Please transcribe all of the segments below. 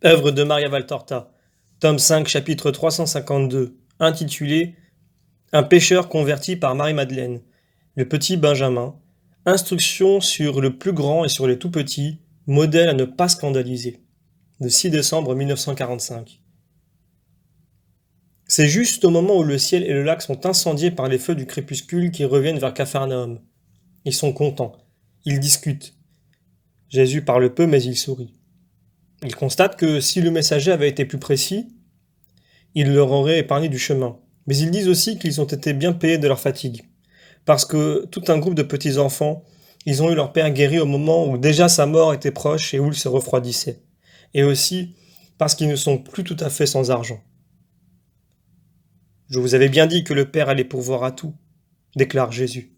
Œuvre de Maria Valtorta, tome 5, chapitre 352, intitulé Un pêcheur converti par Marie-Madeleine, le petit Benjamin, instruction sur le plus grand et sur les tout petits, modèle à ne pas scandaliser, le 6 décembre 1945. C'est juste au moment où le ciel et le lac sont incendiés par les feux du crépuscule qu'ils reviennent vers Capharnaüm. Ils sont contents, ils discutent. Jésus parle peu mais il sourit. Il constate que si le messager avait été plus précis, il leur aurait épargné du chemin. Mais ils disent aussi qu'ils ont été bien payés de leur fatigue. Parce que tout un groupe de petits enfants, ils ont eu leur père guéri au moment où déjà sa mort était proche et où il se refroidissait. Et aussi parce qu'ils ne sont plus tout à fait sans argent. Je vous avais bien dit que le Père allait pourvoir à tout, déclare Jésus.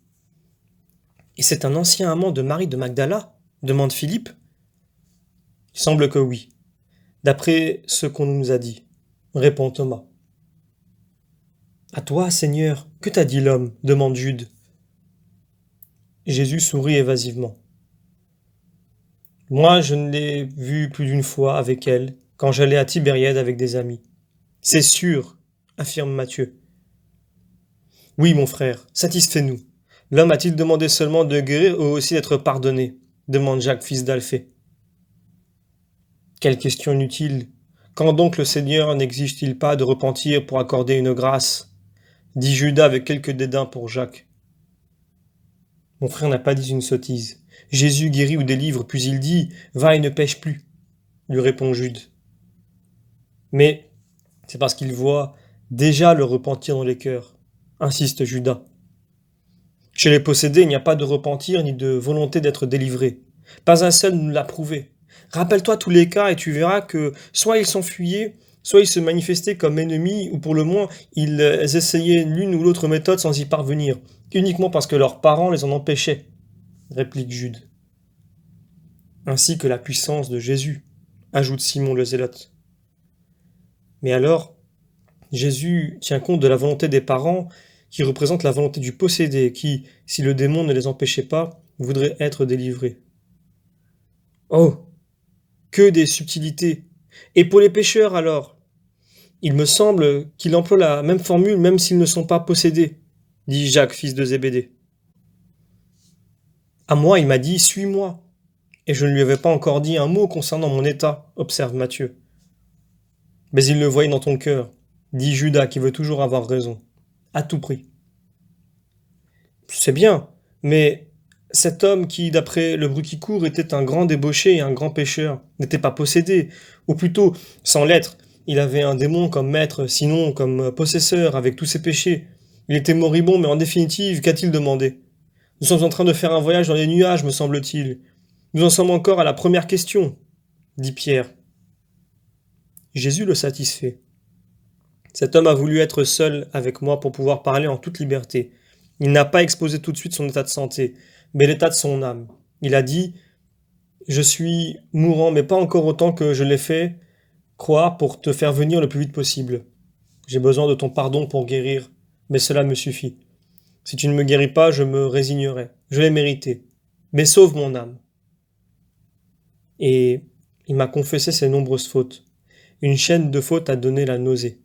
Et c'est un ancien amant de Marie de Magdala demande Philippe. Il semble que oui, d'après ce qu'on nous a dit, répond Thomas. À toi, Seigneur, que t'a dit l'homme demande Jude. Jésus sourit évasivement. Moi, je ne l'ai vue plus d'une fois avec elle, quand j'allais à Tibériade avec des amis. C'est sûr, affirme Matthieu. Oui, mon frère, satisfais-nous. L'homme a-t-il demandé seulement de guérir ou aussi d'être pardonné demande Jacques, fils d'Alphée. Quelle question inutile. Quand donc le Seigneur n'exige-t-il pas de repentir pour accorder une grâce dit Judas avec quelque dédain pour Jacques. Mon frère n'a pas dit une sottise. Jésus guérit ou délivre, puis il dit « Va et ne pêche plus », lui répond Jude. Mais c'est parce qu'il voit déjà le repentir dans les cœurs, insiste Judas. Chez les possédés, il n'y a pas de repentir ni de volonté d'être délivré. Pas un seul ne l'a prouvé. Rappelle-toi tous les cas et tu verras que soit ils s'enfuyaient, soit ils se manifestaient comme ennemis, ou pour le moins, ils essayaient l'une ou l'autre méthode sans y parvenir, uniquement parce que leurs parents les en empêchaient, réplique Jude. Ainsi que la puissance de Jésus, ajoute Simon le Zélote. Mais alors, Jésus tient compte de la volonté des parents, qui représente la volonté du possédé, qui, si le démon ne les empêchait pas, voudrait être délivré. Oh, que des subtilités! Et pour les pécheurs alors? Il me semble qu'il emploie la même formule même s'ils ne sont pas possédés, dit Jacques, fils de Zébédée. À moi, il m'a dit « Suis-moi ». Et je ne lui avais pas encore dit un mot concernant mon état, observe Matthieu. Mais il le voyait dans ton cœur, dit Judas qui veut toujours avoir raison, à tout prix. C'est bien, mais cet homme qui, d'après le bruit qui court, était un grand débauché et un grand pécheur, n'était pas possédé, ou plutôt, sans l'être, il avait un démon comme maître, sinon comme possesseur, avec tous ses péchés. Il était moribond, mais en définitive, qu'a-t-il demandé? Nous sommes en train de faire un voyage dans les nuages, me semble-t-il. Nous en sommes encore à la première question, dit Pierre. Jésus le satisfait. Cet homme a voulu être seul avec moi pour pouvoir parler en toute liberté. Il n'a pas exposé tout de suite son état de santé, mais l'état de son âme. Il a dit « Je suis mourant, mais pas encore autant que je l'ai fait croire pour te faire venir le plus vite possible. J'ai besoin de ton pardon pour guérir, mais cela me suffit. Si tu ne me guéris pas, je me résignerai. Je l'ai mérité. Mais sauve mon âme. » Et il m'a confessé ses nombreuses fautes. Une chaîne de fautes a donné la nausée.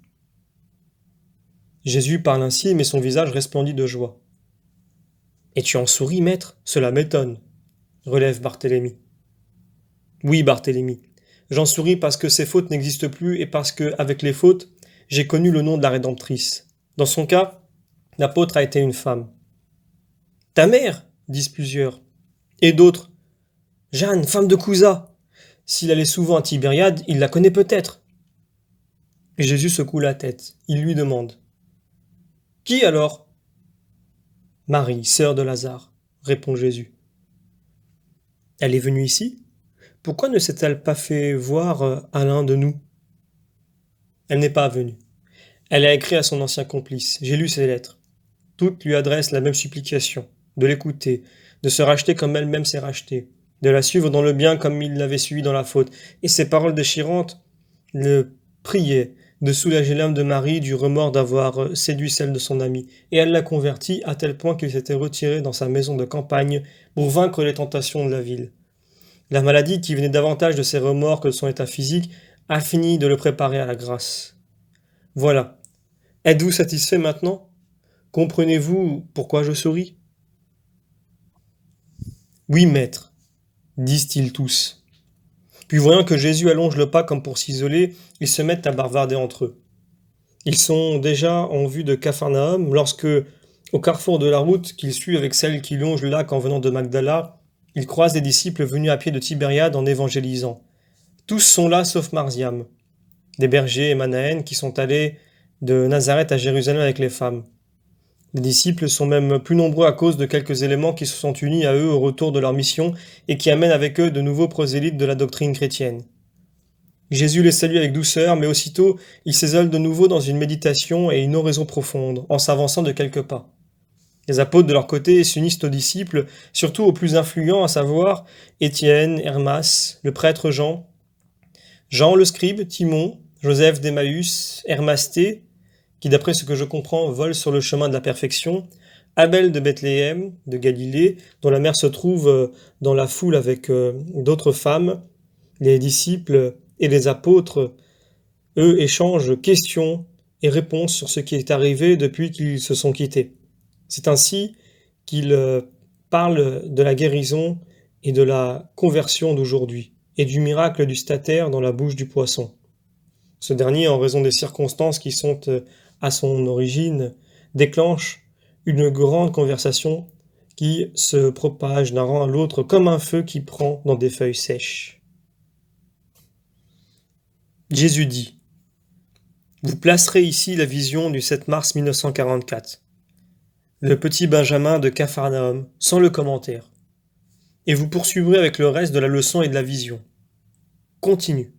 Jésus parle ainsi, mais son visage resplendit de joie. « Et tu en souris, maître? Cela m'étonne, » relève Barthélemy. « Oui, Barthélemy, j'en souris parce que ces fautes n'existent plus et parce que, avec les fautes, j'ai connu le nom de la Rédemptrice. Dans son cas, l'apôtre a été une femme. »« Ta mère » disent plusieurs. Et d'autres. « Jeanne, femme de Cousa. S'il allait souvent à Tibériade, il la connaît peut-être. » Jésus secoue la tête. Il lui demande. « Qui alors ?»« Marie, sœur de Lazare, » répond Jésus. « Elle est venue ici ? Pourquoi ne s'est-elle pas fait voir à l'un de nous ? » Elle n'est pas venue. Elle a écrit à son ancien complice. J'ai lu ses lettres. Toutes lui adressent la même supplication, de l'écouter, de se racheter comme elle-même s'est rachetée, de la suivre dans le bien comme il l'avait suivi dans la faute. Et ses paroles déchirantes le priaient de soulager l'âme de Marie du remords d'avoir séduit celle de son ami. Et elle l'a converti à tel point qu'il s'était retiré dans sa maison de campagne pour vaincre les tentations de la ville. La maladie, qui venait davantage de ses remords que de son état physique, a fini de le préparer à la grâce. Voilà. Êtes-vous satisfait maintenant? Comprenez-vous pourquoi je souris? Oui, maître, disent-ils tous. Puis voyant que Jésus allonge le pas comme pour s'isoler, ils se mettent à bavarder entre eux. Ils sont déjà en vue de Capharnaüm lorsque, au carrefour de la route qu'ils suivent avec celle qui longe le lac en venant de Magdala, ils croisent des disciples venus à pied de Tibériade en évangélisant. Tous sont là sauf Marziam, des bergers et Manaën qui sont allés de Nazareth à Jérusalem avec les femmes. Les disciples sont même plus nombreux à cause de quelques éléments qui se sont unis à eux au retour de leur mission et qui amènent avec eux de nouveaux prosélytes de la doctrine chrétienne. Jésus les salue avec douceur, mais aussitôt il s'isole de nouveau dans une méditation et une oraison profonde, en s'avançant de quelques pas. Les apôtres de leur côté s'unissent aux disciples, surtout aux plus influents, à savoir Étienne, Hermas, le prêtre Jean, Jean le scribe, Timon, Joseph d'Emmaüs, Hermasté, qui d'après ce que je comprends vole sur le chemin de la perfection, Abel de Bethléem, de Galilée, dont la mère se trouve dans la foule avec d'autres femmes, les disciples et les apôtres, eux, échangent questions et réponses sur ce qui est arrivé depuis qu'ils se sont quittés. C'est ainsi qu'ils parlent de la guérison et de la conversion d'aujourd'hui, et du miracle du statère dans la bouche du poisson. Ce dernier, en raison des circonstances qui sont à son origine, déclenche une grande conversation qui se propage d'un rang à l'autre comme un feu qui prend dans des feuilles sèches. Jésus dit: Vous placerez ici la vision du 7 mars 1944. Le petit Benjamin de Capharnaüm, sans le commentaire. Et vous poursuivrez avec le reste de la leçon et de la vision. Continue.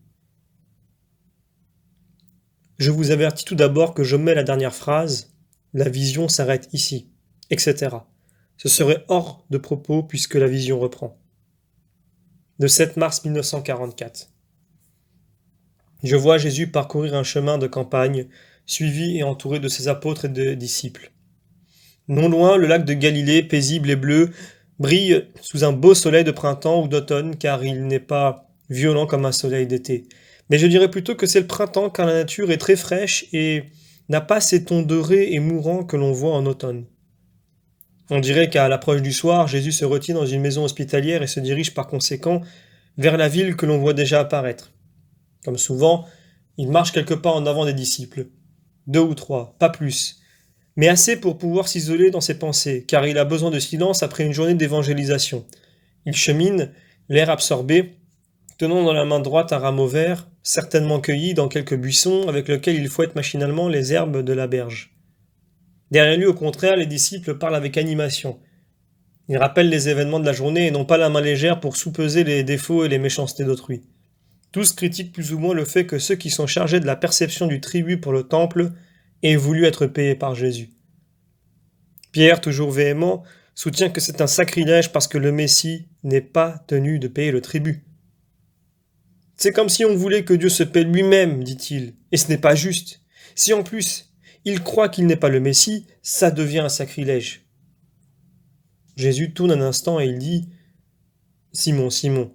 Je vous avertis tout d'abord que je mets la dernière phrase, la vision s'arrête ici, etc. Ce serait hors de propos puisque la vision reprend. Le 7 mars 1944. Je vois Jésus parcourir un chemin de campagne, suivi et entouré de ses apôtres et de disciples. Non loin, le lac de Galilée, paisible et bleu, brille sous un beau soleil de printemps ou d'automne, car il n'est pas violent comme un soleil d'été. Mais je dirais plutôt que c'est le printemps, car la nature est très fraîche et n'a pas ces tons dorés et mourants que l'on voit en automne. On dirait qu'à l'approche du soir, Jésus se retire dans une maison hospitalière et se dirige par conséquent vers la ville que l'on voit déjà apparaître. Comme souvent, il marche quelques pas en avant des disciples. 2 ou 3, pas plus. Mais assez pour pouvoir s'isoler dans ses pensées, car il a besoin de silence après une journée d'évangélisation. Il chemine, l'air absorbé, tenant dans la main droite un rameau vert, certainement cueilli dans quelques buissons, avec lequel il fouette machinalement les herbes de la berge. Derrière lui, au contraire, les disciples parlent avec animation. Ils rappellent les événements de la journée et n'ont pas la main légère pour soupeser les défauts et les méchancetés d'autrui. Tous critiquent plus ou moins le fait que ceux qui sont chargés de la perception du tribut pour le temple aient voulu être payés par Jésus. Pierre, toujours véhément, soutient que c'est un sacrilège parce que le Messie n'est pas tenu de payer le tribut. C'est comme si on voulait que Dieu se paie lui-même, dit-il, et ce n'est pas juste. Si en plus il croit qu'il n'est pas le Messie, ça devient un sacrilège. Jésus tourne un instant et il dit: Simon, Simon,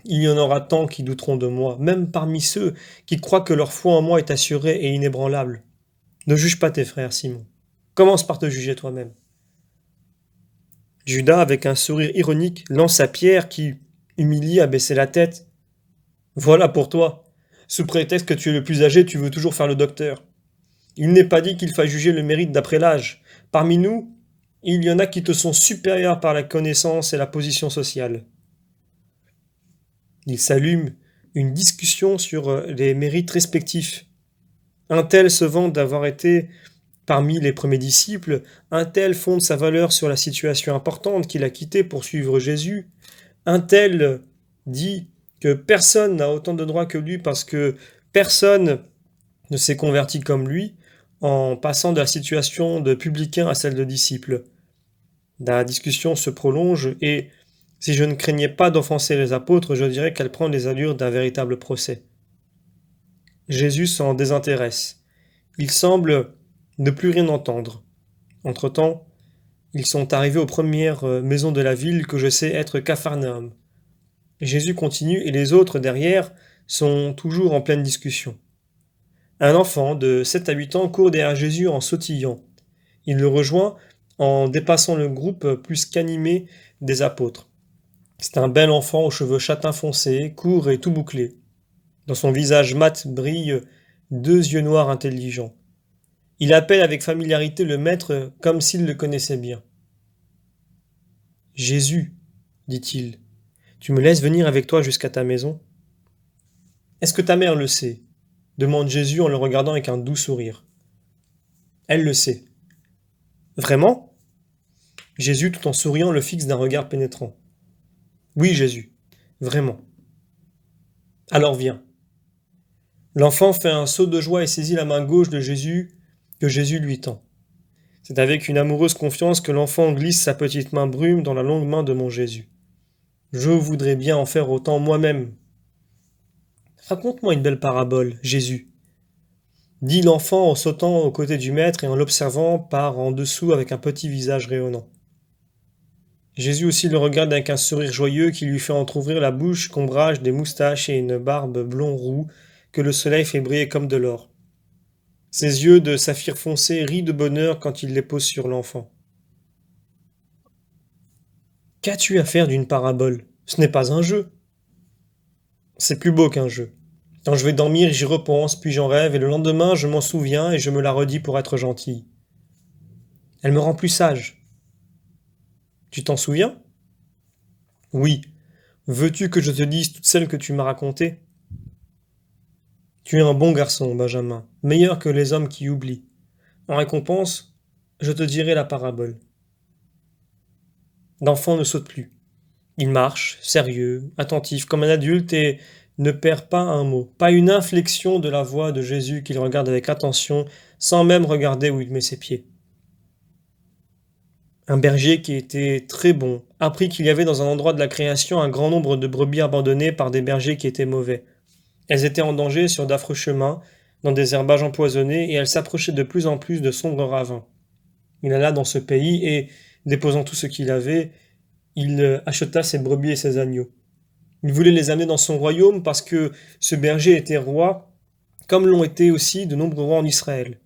il y en aura tant qui douteront de moi, même parmi ceux qui croient que leur foi en moi est assurée et inébranlable. Ne juge pas tes frères, Simon. Commence par te juger toi-même. Judas, avec un sourire ironique, lance à Pierre qui, humilié, a baissé la tête. Voilà pour toi. Sous prétexte que tu es le plus âgé, tu veux toujours faire le docteur. Il n'est pas dit qu'il faille juger le mérite d'après l'âge. Parmi nous, il y en a qui te sont supérieurs par la connaissance et la position sociale. Il s'allume une discussion sur les mérites respectifs. Un tel se vante d'avoir été parmi les premiers disciples, un tel fonde sa valeur sur la situation importante qu'il a quittée pour suivre Jésus, un tel dit que personne n'a autant de droits que lui parce que personne ne s'est converti comme lui en passant de la situation de publicain à celle de disciple. La discussion se prolonge et si je ne craignais pas d'offenser les apôtres, je dirais qu'elle prend les allures d'un véritable procès. Jésus s'en désintéresse. Il semble ne plus rien entendre. Entre-temps, ils sont arrivés aux premières maisons de la ville que je sais être Capharnaüm. Jésus continue et les autres, derrière, sont toujours en pleine discussion. Un enfant de 7 à 8 ans court derrière Jésus en sautillant. Il le rejoint en dépassant le groupe plus qu'animé des apôtres. C'est un bel enfant aux cheveux châtain foncé, court et tout bouclé. Dans son visage mat brillent 2 yeux noirs intelligents. Il appelle avec familiarité le maître comme s'il le connaissait bien. Jésus, dit-il, tu me laisses venir avec toi jusqu'à ta maison? Est-ce que ta mère le sait? Demande Jésus en le regardant avec un doux sourire. Elle le sait. Vraiment? Jésus, tout en souriant, le fixe d'un regard pénétrant. Oui, Jésus, vraiment. Alors viens. L'enfant fait un saut de joie et saisit la main gauche de Jésus que Jésus lui tend. C'est avec une amoureuse confiance que l'enfant glisse sa petite main brume dans la longue main de mon Jésus. Je voudrais bien en faire autant moi-même. Raconte-moi une belle parabole, Jésus, dit l'enfant en sautant aux côtés du maître et en l'observant par en dessous avec un petit visage rayonnant. Jésus aussi le regarde avec un sourire joyeux qui lui fait entr'ouvrir la bouche qu'ombrage des moustaches et une barbe blond roux que le soleil fait briller comme de l'or. Ses yeux de saphir foncé rient de bonheur quand il les pose sur l'enfant. Qu'as-tu à faire d'une parabole? Ce n'est pas un jeu. C'est plus beau qu'un jeu. Quand je vais dormir, j'y repense, puis j'en rêve, et le lendemain, je m'en souviens et je me la redis pour être gentille. Elle me rend plus sage. Tu t'en souviens? Oui. Veux-tu que je te dise toutes celles que tu m'as racontées? Tu es un bon garçon, Benjamin, meilleur que les hommes qui oublient. En récompense, je te dirai la parabole. L'enfant ne saute plus. Il marche, sérieux, attentif, comme un adulte, et ne perd pas un mot, pas une inflexion de la voix de Jésus qu'il regarde avec attention, sans même regarder où il met ses pieds. Un berger qui était très bon apprit qu'il y avait dans un endroit de la création un grand nombre de brebis abandonnées par des bergers qui étaient mauvais. Elles étaient en danger sur d'affreux chemins, dans des herbages empoisonnés, et elles s'approchaient de plus en plus de sombres ravins. Il alla dans ce pays et, déposant tout ce qu'il avait, il acheta ses brebis et ses agneaux. Il voulait les amener dans son royaume parce que ce berger était roi, comme l'ont été aussi de nombreux rois en Israël.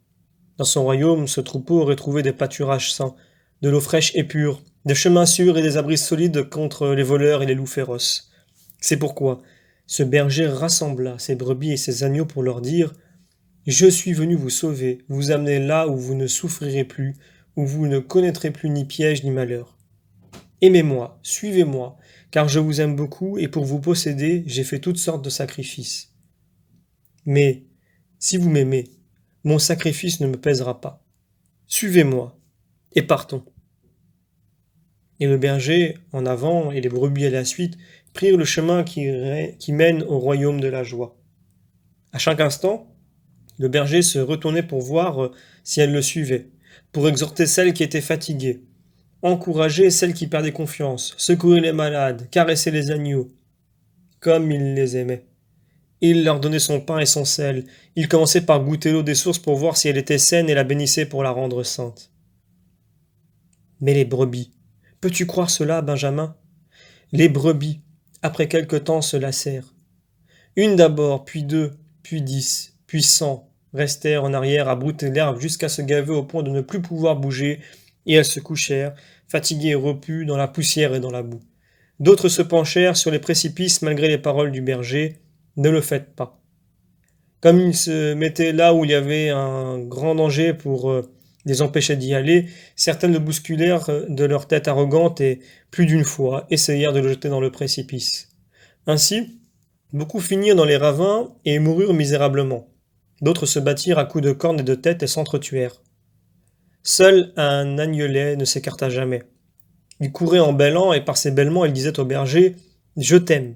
Dans son royaume, ce troupeau aurait trouvé des pâturages sains, de l'eau fraîche et pure, des chemins sûrs et des abris solides contre les voleurs et les loups féroces. C'est pourquoi ce berger rassembla ses brebis et ses agneaux pour leur dire « Je suis venu vous sauver, vous amener là où vous ne souffrirez plus, où vous ne connaîtrez plus ni piège ni malheur. Aimez-moi, suivez-moi, car je vous aime beaucoup et pour vous posséder, j'ai fait toutes sortes de sacrifices. Mais si vous m'aimez, mon sacrifice ne me pèsera pas. Suivez-moi et partons. » Et le berger en avant et les brebis à la suite prirent le chemin qui mène au royaume de la joie. À chaque instant, le berger se retournait pour voir si elle le suivait, pour exhorter celles qui étaient fatiguées, encourager celles qui perdaient confiance, secourir les malades, caresser les agneaux, comme il les aimait. Il leur donnait son pain et son sel. Il commençait par goûter l'eau des sources pour voir si elle était saine et la bénissait pour la rendre sainte. Mais les brebis, peux-tu croire cela, Benjamin? Les brebis, après quelque temps, se lassèrent. Une d'abord, puis 2, puis 10, puis 100, restèrent en arrière à brouter l'herbe jusqu'à se gaver au point de ne plus pouvoir bouger, et elles se couchèrent, fatiguées et repues, dans la poussière et dans la boue. D'autres se penchèrent sur les précipices malgré les paroles du berger. Ne le faites pas. Comme ils se mettaient là où il y avait un grand danger pour les empêcher d'y aller, certaines le bousculèrent de leur tête arrogante et, plus d'une fois, essayèrent de le jeter dans le précipice. Ainsi, beaucoup finirent dans les ravins et moururent misérablement. D'autres se battirent à coups de cornes et de tête et s'entretuèrent. Seul un agnelet ne s'écarta jamais. Il courait en bêlant et par ses bêlements il disait au berger « Je t'aime ».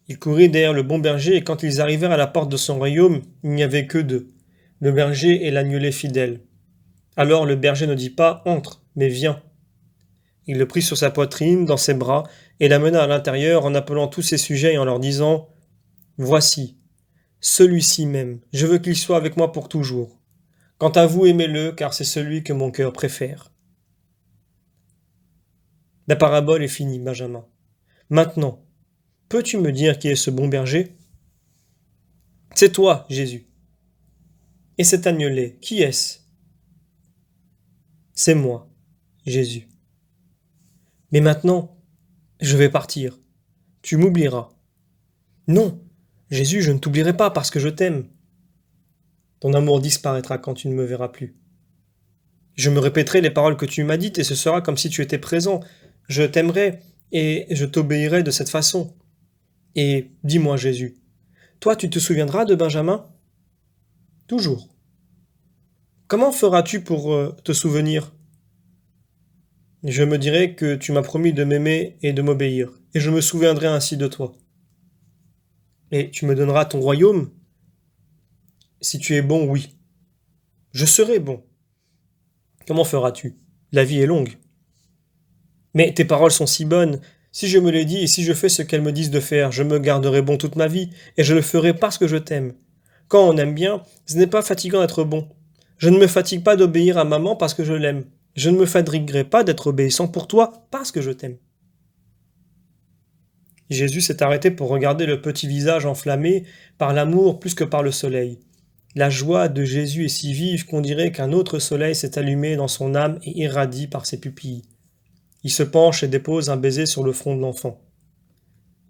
Il courait derrière le bon berger et quand ils arrivèrent à la porte de son royaume, il n'y avait que 2, le berger et l'agnelet fidèle. Alors le berger ne dit pas « Entre, mais viens ». Il le prit sur sa poitrine, dans ses bras, et l'amena à l'intérieur en appelant tous ses sujets et en leur disant « Voici, celui-ci même, je veux qu'il soit avec moi pour toujours. Quant à vous, aimez-le, car c'est celui que mon cœur préfère. » La parabole est finie, Benjamin. Maintenant, peux-tu me dire qui est ce bon berger? C'est toi, Jésus. Et cet agnelet, qui est-ce? C'est moi, Jésus. Mais maintenant, je vais partir. Tu m'oublieras. Non, Jésus, je ne t'oublierai pas parce que je t'aime. Ton amour disparaîtra quand tu ne me verras plus. Je me répéterai les paroles que tu m'as dites et ce sera comme si tu étais présent. Je t'aimerai et je t'obéirai de cette façon. Et dis-moi, Jésus, toi tu te souviendras de Benjamin? Toujours. Comment feras-tu pour te souvenir? Je me dirai que tu m'as promis de m'aimer et de m'obéir, et je me souviendrai ainsi de toi. Et tu me donneras ton royaume? Si tu es bon, oui. Je serai bon. Comment feras-tu? La vie est longue. Mais tes paroles sont si bonnes. Si je me les dis et si je fais ce qu'elles me disent de faire, je me garderai bon toute ma vie, et je le ferai parce que je t'aime. Quand on aime bien, ce n'est pas fatigant d'être bon. Je ne me fatigue pas d'obéir à maman parce que je l'aime. Je ne me fatiguerai pas d'être obéissant pour toi parce que je t'aime. Jésus s'est arrêté pour regarder le petit visage enflammé par l'amour plus que par le soleil. La joie de Jésus est si vive qu'on dirait qu'un autre soleil s'est allumé dans son âme et irradie par ses pupilles. Il se penche et dépose un baiser sur le front de l'enfant.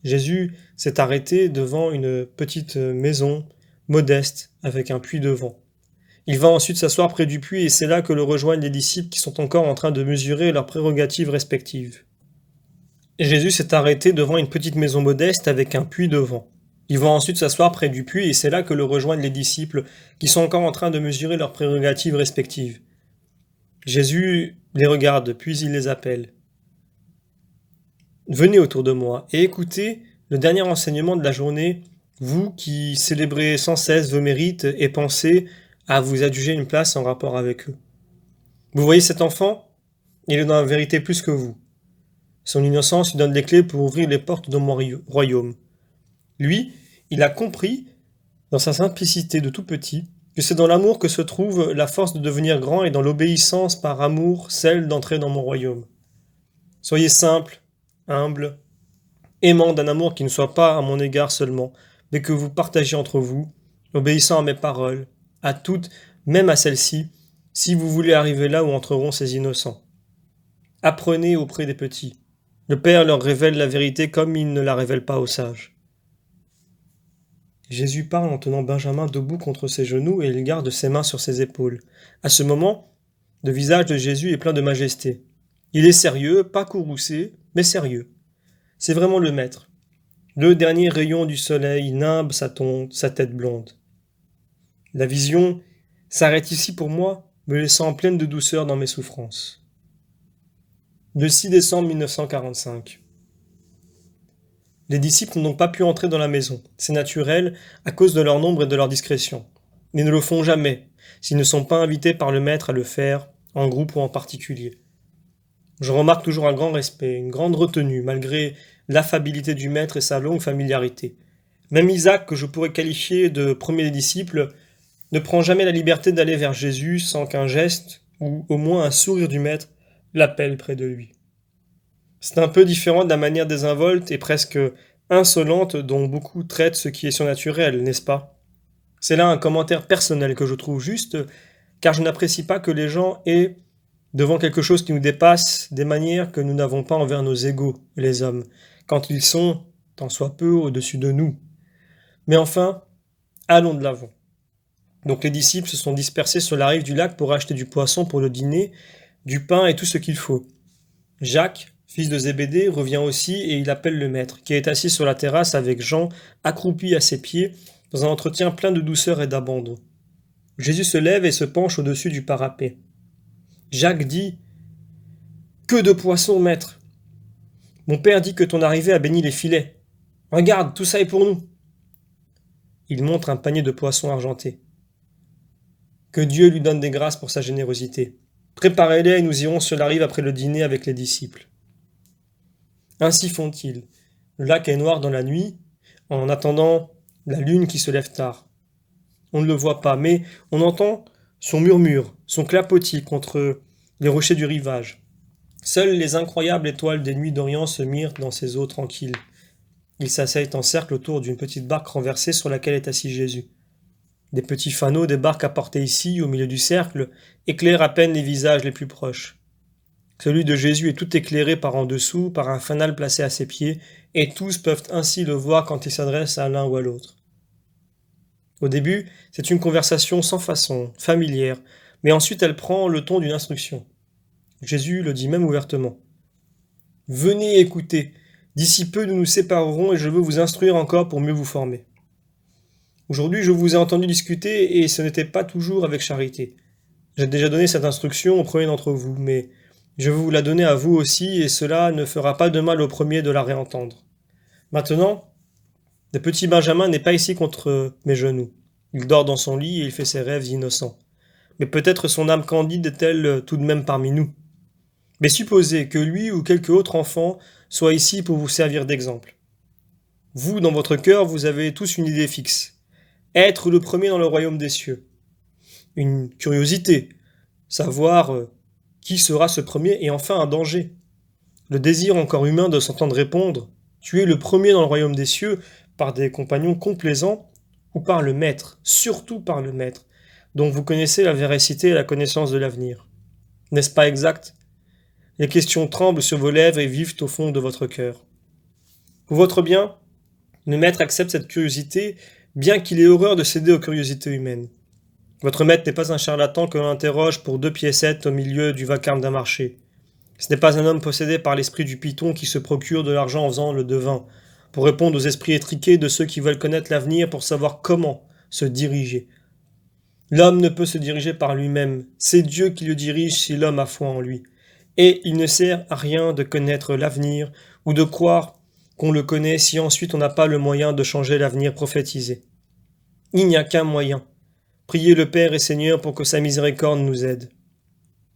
Jésus s'est arrêté devant une petite maison modeste avec un puits devant. Il va ensuite s'asseoir près du puits et c'est là que le rejoignent les disciples qui sont encore en train de mesurer leurs prérogatives respectives. Jésus s'est arrêté devant une petite maison modeste avec un puits devant. Il va ensuite s'asseoir près du puits et c'est là que le rejoignent les disciples qui sont encore en train de mesurer leurs prérogatives respectives. Jésus les regarde, puis il les appelle. Venez autour de moi et écoutez le dernier enseignement de la journée, vous qui célébrez sans cesse vos mérites et pensez à vous adjuger une place en rapport avec eux. Vous voyez cet enfant? Il est dans la vérité plus que vous. Son innocence lui donne les clés pour ouvrir les portes de mon royaume. Lui, il a compris, dans sa simplicité de tout petit, que c'est dans l'amour que se trouve la force de devenir grand et dans l'obéissance par amour celle d'entrer dans mon royaume. Soyez simple, humble, aimant d'un amour qui ne soit pas à mon égard seulement, mais que vous partagiez entre vous, obéissant à mes paroles, à toutes, même à celles-ci, si vous voulez arriver là où entreront ces innocents. Apprenez auprès des petits. Le Père leur révèle la vérité comme il ne la révèle pas aux sages. Jésus parle en tenant Benjamin debout contre ses genoux et il garde ses mains sur ses épaules. À ce moment, le visage de Jésus est plein de majesté. Il est sérieux, pas courroucé, mais sérieux. C'est vraiment le maître. Le dernier rayon du soleil nimbe sa tête blonde. La vision s'arrête ici pour moi, me laissant pleine de douceur dans mes souffrances. Le 6 décembre 1945. Les disciples n'ont donc pas pu entrer dans la maison. C'est naturel, à cause de leur nombre et de leur discrétion. Ils ne le font jamais, s'ils ne sont pas invités par le maître à le faire, en groupe ou en particulier. Je remarque toujours un grand respect, une grande retenue, malgré l'affabilité du maître et sa longue familiarité. Même Isaac, que je pourrais qualifier de premier des disciples, ne prend jamais la liberté d'aller vers Jésus sans qu'un geste, ou au moins un sourire du maître, l'appelle près de lui. C'est un peu différent de la manière désinvolte et presque insolente dont beaucoup traitent ce qui est surnaturel, n'est-ce pas? C'est là un commentaire personnel que je trouve juste, car je n'apprécie pas que les gens aient, devant quelque chose qui nous dépasse, des manières que nous n'avons pas envers nos égaux, les hommes, quand ils sont, tant soit peu, au-dessus de nous. Mais enfin, allons de l'avant. Donc les disciples se sont dispersés sur la rive du lac pour acheter du poisson pour le dîner, du pain et tout ce qu'il faut. Jacques, fils de Zébédée, revient aussi et il appelle le maître, qui est assis sur la terrasse avec Jean, accroupi à ses pieds, dans un entretien plein de douceur et d'abandon. Jésus se lève et se penche au-dessus du parapet. Jacques dit « Que de poissons, maître ! Mon père dit que ton arrivée a béni les filets. Regarde, tout ça est pour nous. » Il montre un panier de poissons argentés. Que Dieu lui donne des grâces pour sa générosité. Préparez-les et nous irons sur la rive après le dîner avec les disciples. Ainsi font-ils. Le lac est noir dans la nuit, en attendant la lune qui se lève tard. On ne le voit pas, mais on entend son murmure, son clapotis contre les rochers du rivage. Seules les incroyables étoiles des nuits d'Orient se mirent dans ces eaux tranquilles. Ils s'asseyent en cercle autour d'une petite barque renversée sur laquelle est assis Jésus. Des petits fanaux débarquent à portée ici, au milieu du cercle, éclairent à peine les visages les plus proches. Celui de Jésus est tout éclairé par en dessous, par un fanal placé à ses pieds, et tous peuvent ainsi le voir quand il s'adresse à l'un ou à l'autre. Au début, c'est une conversation sans façon, familière, mais ensuite elle prend le ton d'une instruction. Jésus le dit même ouvertement. « Venez écouter, d'ici peu nous nous séparerons et je veux vous instruire encore pour mieux vous former. » Aujourd'hui, je vous ai entendu discuter et ce n'était pas toujours avec charité. J'ai déjà donné cette instruction au premier d'entre vous, mais je veux vous la donner à vous aussi et cela ne fera pas de mal au premier de la réentendre. Maintenant, le petit Benjamin n'est pas ici contre mes genoux. Il dort dans son lit et il fait ses rêves innocents. Mais peut-être son âme candide est-elle tout de même parmi nous. Mais supposez que lui ou quelque autre enfant soit ici pour vous servir d'exemple. Vous, dans votre cœur, vous avez tous une idée fixe. Être le premier dans le royaume des cieux. Une curiosité, savoir qui sera ce premier et enfin un danger. Le désir encore humain de s'entendre répondre « Tu es le premier dans le royaume des cieux » par des compagnons complaisants ou par le maître, surtout par le maître, dont vous connaissez la véracité et la connaissance de l'avenir. N'est-ce pas exact? Les questions tremblent sur vos lèvres et vivent au fond de votre cœur. Pour votre bien, le maître accepte cette curiosité, bien qu'il ait horreur de céder aux curiosités humaines. Votre maître n'est pas un charlatan que l'on interroge pour 2 piécettes au milieu du vacarme d'un marché. Ce n'est pas un homme possédé par l'esprit du python qui se procure de l'argent en faisant le devin, pour répondre aux esprits étriqués de ceux qui veulent connaître l'avenir pour savoir comment se diriger. L'homme ne peut se diriger par lui-même, c'est Dieu qui le dirige si l'homme a foi en lui. Et il ne sert à rien de connaître l'avenir ou de croire qu'on le connaît si ensuite on n'a pas le moyen de changer l'avenir prophétisé. Il n'y a qu'un moyen. Priez le Père et Seigneur pour que sa miséricorde nous aide.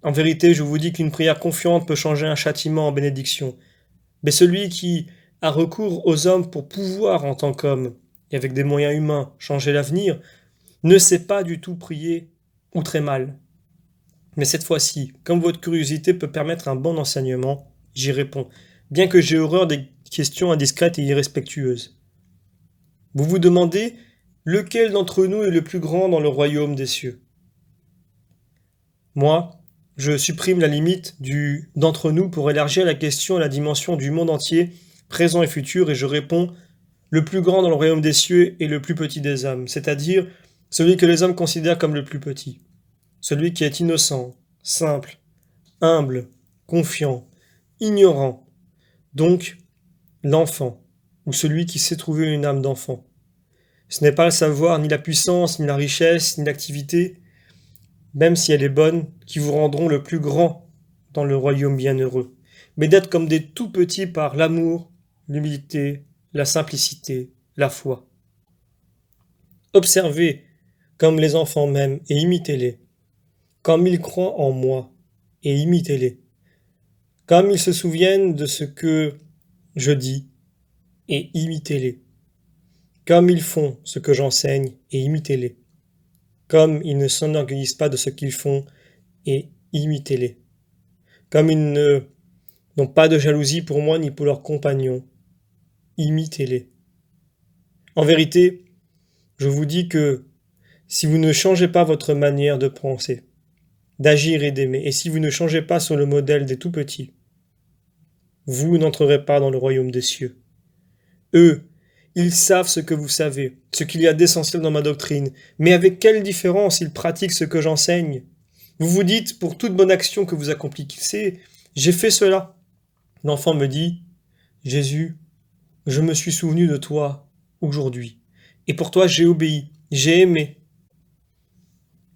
En vérité, je vous dis qu'une prière confiante peut changer un châtiment en bénédiction. Mais celui qui a recours aux hommes pour pouvoir en tant qu'homme, et avec des moyens humains, changer l'avenir, ne sait pas du tout prier ou très mal. Mais cette fois-ci, comme votre curiosité peut permettre un bon enseignement, j'y réponds, bien que j'ai horreur des questions indiscrètes et irrespectueuses. Vous vous demandez lequel d'entre nous est le plus grand dans le royaume des cieux? Moi, je supprime la limite du « d'entre nous » pour élargir la question à la dimension du monde entier, présent et futur, et je réponds « le plus grand dans le royaume des cieux est le plus petit des hommes », c'est-à-dire celui que les hommes considèrent comme le plus petit. Celui qui est innocent, simple, humble, confiant, ignorant, donc l'enfant, ou celui qui sait trouver une âme d'enfant. Ce n'est pas le savoir, ni la puissance, ni la richesse, ni l'activité, même si elle est bonne, qui vous rendront le plus grand dans le royaume bienheureux, mais d'être comme des tout petits par l'amour, l'humilité, la simplicité, la foi. Observez comme les enfants m'aiment et imitez-les, comme ils croient en moi et imitez-les, comme ils se souviennent de ce que je dis et imitez-les, comme ils font ce que j'enseigne et imitez-les, comme ils ne s'enorgueillissent pas de ce qu'ils font et imitez-les, comme ils n'ont pas de jalousie pour moi ni pour leurs compagnons, imitez-les. En vérité, je vous dis que si vous ne changez pas votre manière de penser, d'agir et d'aimer, et si vous ne changez pas sur le modèle des tout-petits, vous n'entrerez pas dans le royaume des cieux. Eux, ils savent ce que vous savez, ce qu'il y a d'essentiel dans ma doctrine, mais avec quelle différence ils pratiquent ce que j'enseigne. Vous vous dites, pour toute bonne action que vous accomplissez, j'ai fait cela. L'enfant me dit, Jésus, je me suis souvenu de toi aujourd'hui, et pour toi j'ai obéi, j'ai aimé.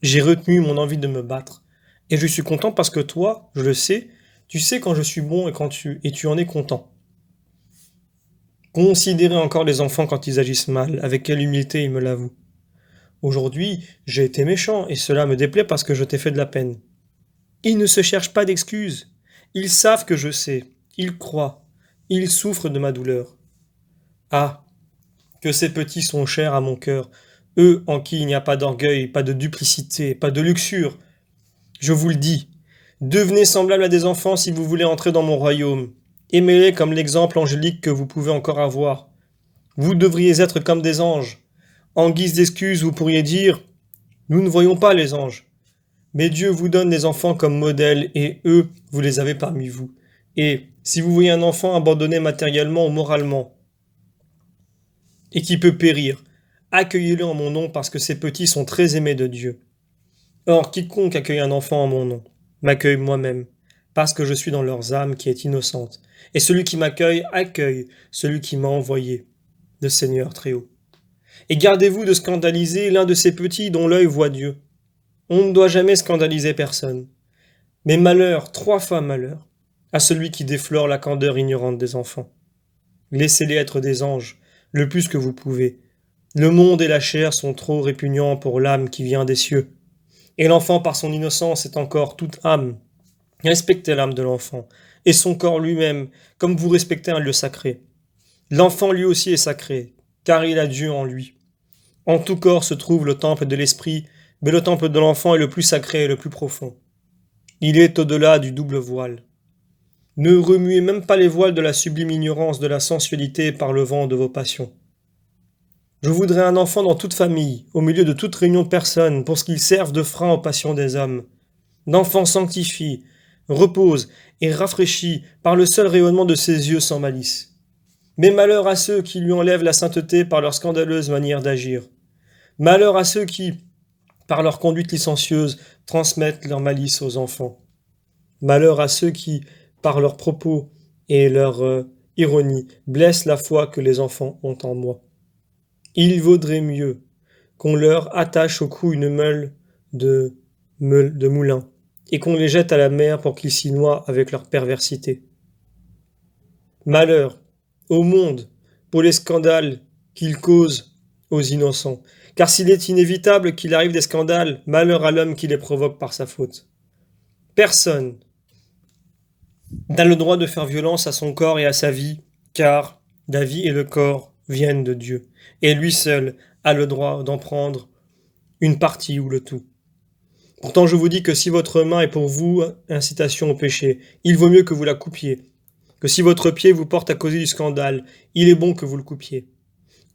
J'ai retenu mon envie de me battre, et je suis content parce que toi, je le sais, tu sais quand je suis bon et tu en es content. Considérez encore les enfants quand ils agissent mal, avec quelle humilité ils me l'avouent. Aujourd'hui, j'ai été méchant, et cela me déplaît parce que je t'ai fait de la peine. Ils ne se cherchent pas d'excuses. Ils savent que je sais. Ils croient. Ils souffrent de ma douleur. Ah, que ces petits sont chers à mon cœur, eux en qui il n'y a pas d'orgueil, pas de duplicité, pas de luxure. Je vous le dis, devenez semblables à des enfants si vous voulez entrer dans mon royaume. Aimez-les comme l'exemple angélique que vous pouvez encore avoir. Vous devriez être comme des anges. En guise d'excuse, vous pourriez dire Nous ne voyons pas les anges. Mais Dieu vous donne des enfants comme modèle, et eux, vous les avez parmi vous. Et si vous voyez un enfant abandonné matériellement ou moralement, et qui peut périr, accueillez-le en mon nom parce que ces petits sont très aimés de Dieu. Or, quiconque accueille un enfant en mon nom, m'accueille moi-même, parce que je suis dans leurs âmes qui est innocente. Et celui qui m'accueille, accueille celui qui m'a envoyé, le Seigneur très haut. Et gardez-vous de scandaliser l'un de ces petits dont l'œil voit Dieu. On ne doit jamais scandaliser personne. Mais malheur, 3 fois malheur, à celui qui déflore la candeur ignorante des enfants. Laissez-les être des anges, le plus que vous pouvez. Le monde et la chair sont trop répugnants pour l'âme qui vient des cieux. Et l'enfant, par son innocence, est encore toute âme. Respectez l'âme de l'enfant, et son corps lui-même, comme vous respectez un lieu sacré. L'enfant lui aussi est sacré, car il a Dieu en lui. En tout corps se trouve le temple de l'esprit, mais le temple de l'enfant est le plus sacré et le plus profond. Il est au-delà du double voile. Ne remuez même pas les voiles de la sublime ignorance de la sensualité par le vent de vos passions. Je voudrais un enfant dans toute famille, au milieu de toute réunion de personnes, pour ce qu'il serve de frein aux passions des hommes. L'enfant sanctifie, repose et rafraîchit par le seul rayonnement de ses yeux sans malice. Mais malheur à ceux qui lui enlèvent la sainteté par leur scandaleuse manière d'agir. Malheur à ceux qui, par leur conduite licencieuse, transmettent leur malice aux enfants. Malheur à ceux qui, par leurs propos et leur ironie, blessent la foi que les enfants ont en moi. Il vaudrait mieux qu'on leur attache au cou une meule de moulin et qu'on les jette à la mer pour qu'ils s'y noient avec leur perversité. Malheur au monde pour les scandales qu'ils causent aux innocents, car s'il est inévitable qu'il arrive des scandales, malheur à l'homme qui les provoque par sa faute. Personne n'a le droit de faire violence à son corps et à sa vie, car la vie et le corps viennent de Dieu, et lui seul a le droit d'en prendre une partie ou le tout. Pourtant je vous dis que si votre main est pour vous incitation au péché, il vaut mieux que vous la coupiez, que si votre pied vous porte à causer du scandale, il est bon que vous le coupiez.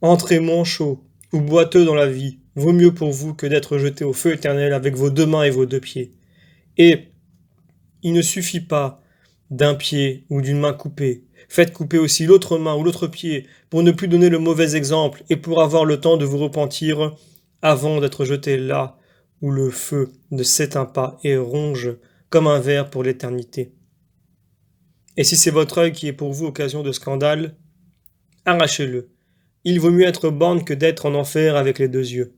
Entrez manchot ou boiteux dans la vie, vaut mieux pour vous que d'être jeté au feu éternel avec vos 2 mains et vos 2 pieds. Et il ne suffit pas d'un pied ou d'une main coupée. Faites couper aussi l'autre main ou l'autre pied pour ne plus donner le mauvais exemple et pour avoir le temps de vous repentir avant d'être jeté là où le feu ne s'éteint pas et ronge comme un ver pour l'éternité. Et si c'est votre œil qui est pour vous occasion de scandale, arrachez-le. Il vaut mieux être borgne que d'être en enfer avec les 2 yeux.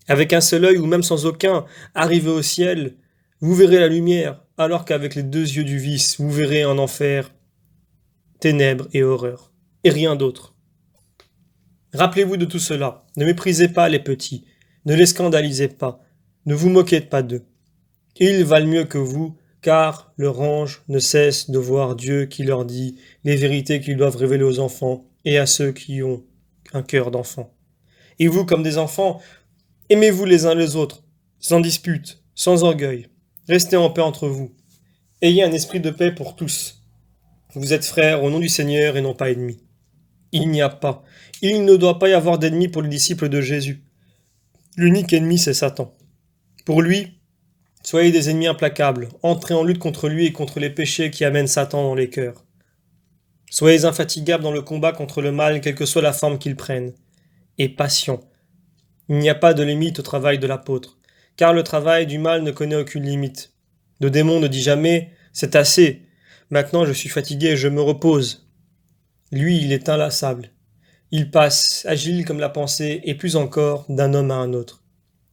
Avec un seul œil ou même sans aucun, arrivé au ciel, vous verrez la lumière, alors qu'avec les 2 yeux du vice, vous verrez en enfer ténèbres et horreur, et rien d'autre. Rappelez-vous de tout cela, ne méprisez pas les petits, ne les scandalisez pas, ne vous moquez pas d'eux. Ils valent mieux que vous, car leur ange ne cesse de voir Dieu qui leur dit les vérités qu'ils doivent révéler aux enfants et à ceux qui ont un cœur d'enfant. Et vous, comme des enfants, aimez-vous les uns les autres, sans dispute, sans orgueil. Restez en paix entre vous. Ayez un esprit de paix pour tous. Vous êtes frères au nom du Seigneur et non pas ennemis. Il ne doit pas y avoir d'ennemis pour les disciples de Jésus. L'unique ennemi, c'est Satan. Pour lui, soyez des ennemis implacables, entrez en lutte contre lui et contre les péchés qui amènent Satan dans les cœurs. Soyez infatigables dans le combat contre le mal, quelle que soit la forme qu'il prenne, et patients. Il n'y a pas de limite au travail de l'apôtre, car le travail du mal ne connaît aucune limite. Le démon ne dit jamais « c'est assez, maintenant je suis fatigué, je me repose ». Lui, il est inlassable. Il passe, agile comme la pensée, et plus encore, d'un homme à un autre.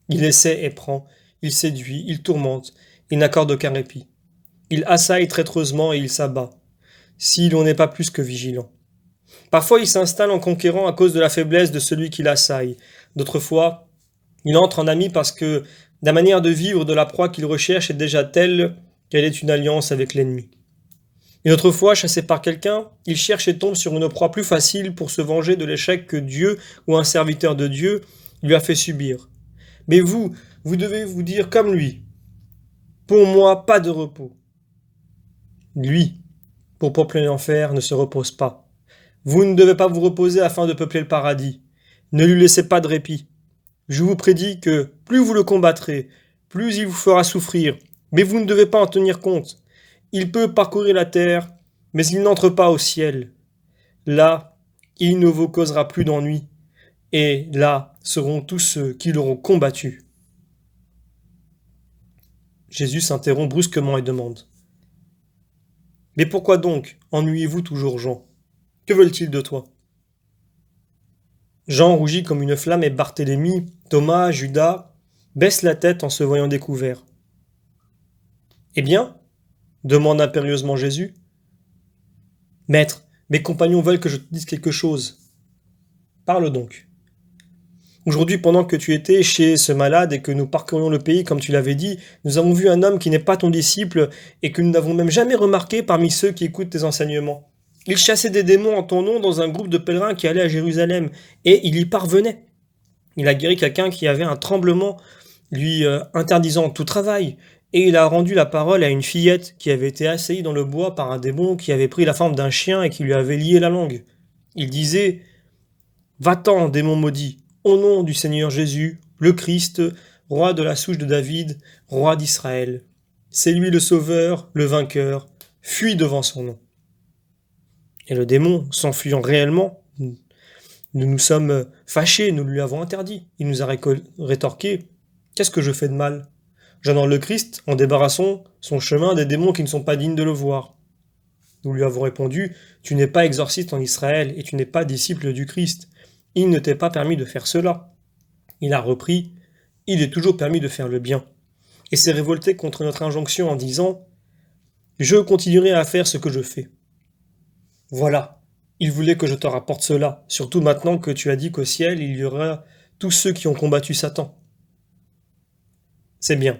Il essaie et prend, il séduit, il tourmente, il n'accorde aucun répit. Il assaille traîtreusement et il s'abat, si l'on n'est pas plus que vigilant. Parfois il s'installe en conquérant à cause de la faiblesse de celui qui l'assaille. D'autres fois, il entre en ami parce que la manière de vivre de la proie qu'il recherche est déjà telle qu'elle est une alliance avec l'ennemi. Une autre fois, chassé par quelqu'un, il cherche et tombe sur une proie plus facile pour se venger de l'échec que Dieu ou un serviteur de Dieu lui a fait subir. Mais vous devez vous dire comme lui. Pour moi, pas de repos. Lui, pour peupler l'enfer, ne se repose pas. Vous ne devez pas vous reposer afin de peupler le paradis. Ne lui laissez pas de répit. Je vous prédis que plus vous le combattrez, plus il vous fera souffrir, mais vous ne devez pas en tenir compte. Il peut parcourir la terre, mais il n'entre pas au ciel. Là, il ne vous causera plus d'ennui, et là seront tous ceux qui l'auront combattu. Jésus s'interrompt brusquement et demande: Mais pourquoi donc ennuyez-vous toujours Jean? Que veulent-ils de toi? Jean rougit comme une flamme et Barthélemy, Thomas, Judas baissent la tête en se voyant découverts. Eh bien? Demande impérieusement Jésus. Maître, mes compagnons veulent que je te dise quelque chose. Parle donc. Aujourd'hui, pendant que tu étais chez ce malade et que nous parcourions le pays comme tu l'avais dit, nous avons vu un homme qui n'est pas ton disciple et que nous n'avons même jamais remarqué parmi ceux qui écoutent tes enseignements. Il chassait des démons en ton nom dans un groupe de pèlerins qui allaient à Jérusalem, et il y parvenait. Il a guéri quelqu'un qui avait un tremblement lui interdisant tout travail, et il a rendu la parole à une fillette qui avait été assaillie dans le bois par un démon qui avait pris la forme d'un chien et qui lui avait lié la langue. Il disait: Va-t'en, démon maudit, au nom du Seigneur Jésus, le Christ, roi de la souche de David, roi d'Israël. C'est lui le sauveur, le vainqueur, fuis devant son nom. Et le démon, s'enfuyant réellement, nous nous sommes fâchés, nous lui avons interdit. Il nous a rétorqué: Qu'est-ce que je fais de mal? J'honore le Christ en débarrassant son chemin des démons qui ne sont pas dignes de le voir. Nous lui avons répondu: Tu n'es pas exorciste en Israël et tu n'es pas disciple du Christ. Il ne t'est pas permis de faire cela. Il a repris: Il est toujours permis de faire le bien. Et s'est révolté contre notre injonction en disant: Je continuerai à faire ce que je fais. Voilà, il voulait que je te rapporte cela, surtout maintenant que tu as dit qu'au ciel il y aura tous ceux qui ont combattu Satan. C'est bien.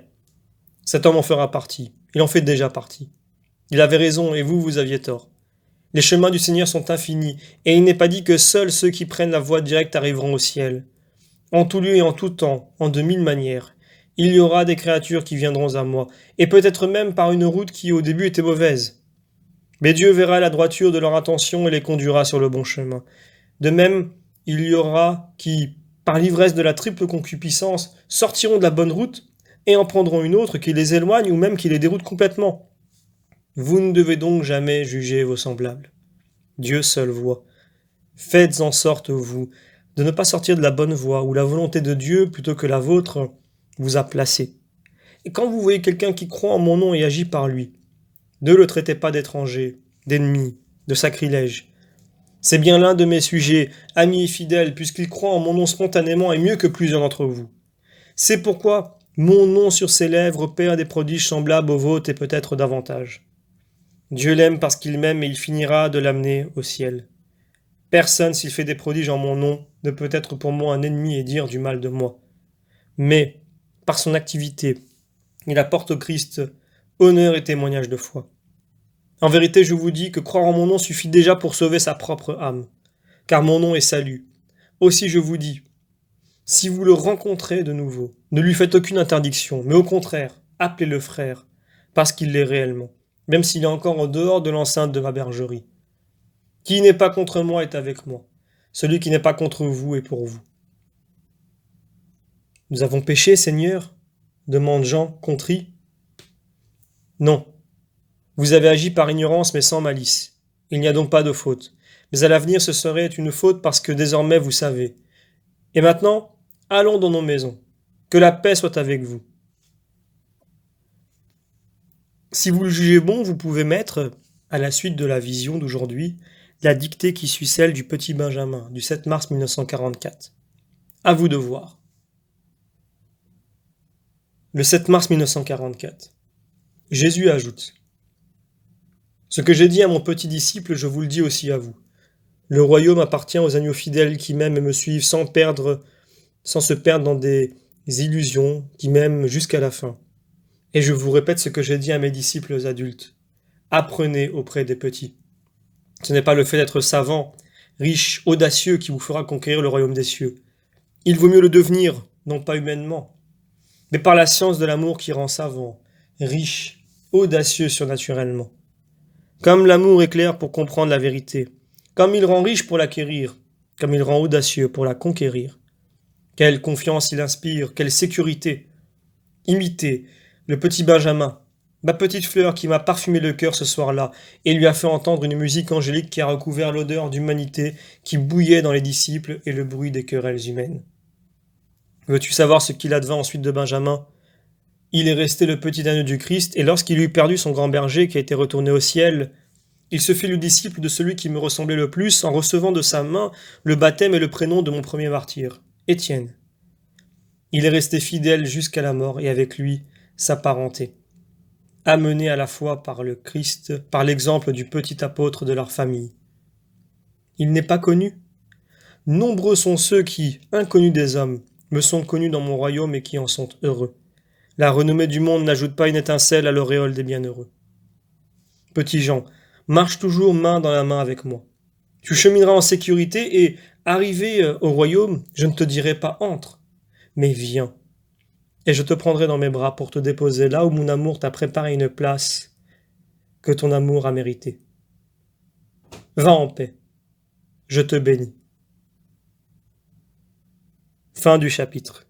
Cet homme en fera partie. Il en fait déjà partie. Il avait raison et vous aviez tort. Les chemins du Seigneur sont infinis, et il n'est pas dit que seuls ceux qui prennent la voie directe arriveront au ciel. En tout lieu et en tout temps, en de mille manières, il y aura des créatures qui viendront à moi, et peut-être même par une route qui au début était mauvaise. Mais Dieu verra la droiture de leur intention et les conduira sur le bon chemin. De même, il y aura qui, par l'ivresse de la triple concupiscence, sortiront de la bonne route et en prendront une autre qui les éloigne ou même qui les déroute complètement. Vous ne devez donc jamais juger vos semblables. Dieu seul voit. Faites en sorte, vous, de ne pas sortir de la bonne voie où la volonté de Dieu, plutôt que la vôtre, vous a placé. Et quand vous voyez quelqu'un qui croit en mon nom et agit par lui, ne le traitez pas d'étranger, d'ennemi, de sacrilège. C'est bien l'un de mes sujets, amis et fidèles, puisqu'il croit en mon nom spontanément et mieux que plusieurs d'entre vous. C'est pourquoi mon nom sur ses lèvres opère des prodiges semblables aux vôtres et peut-être davantage. Dieu l'aime parce qu'il m'aime et il finira de l'amener au ciel. Personne, s'il fait des prodiges en mon nom, ne peut être pour moi un ennemi et dire du mal de moi. Mais, par son activité, il apporte au Christ honneur et témoignage de foi. En vérité, je vous dis que croire en mon nom suffit déjà pour sauver sa propre âme, car mon nom est salut. Aussi je vous dis, si vous le rencontrez de nouveau, ne lui faites aucune interdiction, mais au contraire, appelez-le frère, parce qu'il l'est réellement, même s'il est encore en dehors de l'enceinte de ma bergerie. Qui n'est pas contre moi est avec moi. Celui qui n'est pas contre vous est pour vous. Nous avons péché, Seigneur? Demande Jean, contrit. Non. Vous avez agi par ignorance mais sans malice. Il n'y a donc pas de faute. Mais à l'avenir ce serait une faute parce que désormais vous savez. Et maintenant, allons dans nos maisons. Que la paix soit avec vous. Si vous le jugez bon, vous pouvez mettre, à la suite de la vision d'aujourd'hui, la dictée qui suit celle du petit Benjamin, du 7 mars 1944. À vous de voir. Le 7 mars 1944. Jésus ajoute: Ce que j'ai dit à mon petit disciple, je vous le dis aussi à vous. Le royaume appartient aux agneaux fidèles qui m'aiment et me suivent sans se perdre dans des illusions, qui m'aiment jusqu'à la fin. Et je vous répète ce que j'ai dit à mes disciples adultes. Apprenez auprès des petits. Ce n'est pas le fait d'être savant, riche, audacieux qui vous fera conquérir le royaume des cieux. Il vaut mieux le devenir, non pas humainement, mais par la science de l'amour qui rend savant, riche, audacieux surnaturellement. Comme l'amour est clair pour comprendre la vérité, comme il rend riche pour l'acquérir, comme il rend audacieux pour la conquérir. Quelle confiance il inspire, quelle sécurité. Imitez le petit Benjamin, ma petite fleur qui m'a parfumé le cœur ce soir-là et lui a fait entendre une musique angélique qui a recouvert l'odeur d'humanité qui bouillait dans les disciples et le bruit des querelles humaines. Veux-tu savoir ce qu'il advint ensuite de Benjamin? Il est resté le petit agneau du Christ, et lorsqu'il eut perdu son grand berger qui a été retourné au ciel, il se fit le disciple de celui qui me ressemblait le plus en recevant de sa main le baptême et le prénom de mon premier martyr, Étienne. Il est resté fidèle jusqu'à la mort et avec lui sa parenté, amené à la fois par le Christ, par l'exemple du petit apôtre de leur famille. Il n'est pas connu. Nombreux sont ceux qui, inconnus des hommes, me sont connus dans mon royaume et qui en sont heureux. La renommée du monde n'ajoute pas une étincelle à l'auréole des bienheureux. Petit Jean, marche toujours main dans la main avec moi. Tu chemineras en sécurité et, arrivé au royaume, je ne te dirai pas entre, mais viens. Et je te prendrai dans mes bras pour te déposer là où mon amour t'a préparé une place que ton amour a méritée. Va en paix, je te bénis. Fin du chapitre.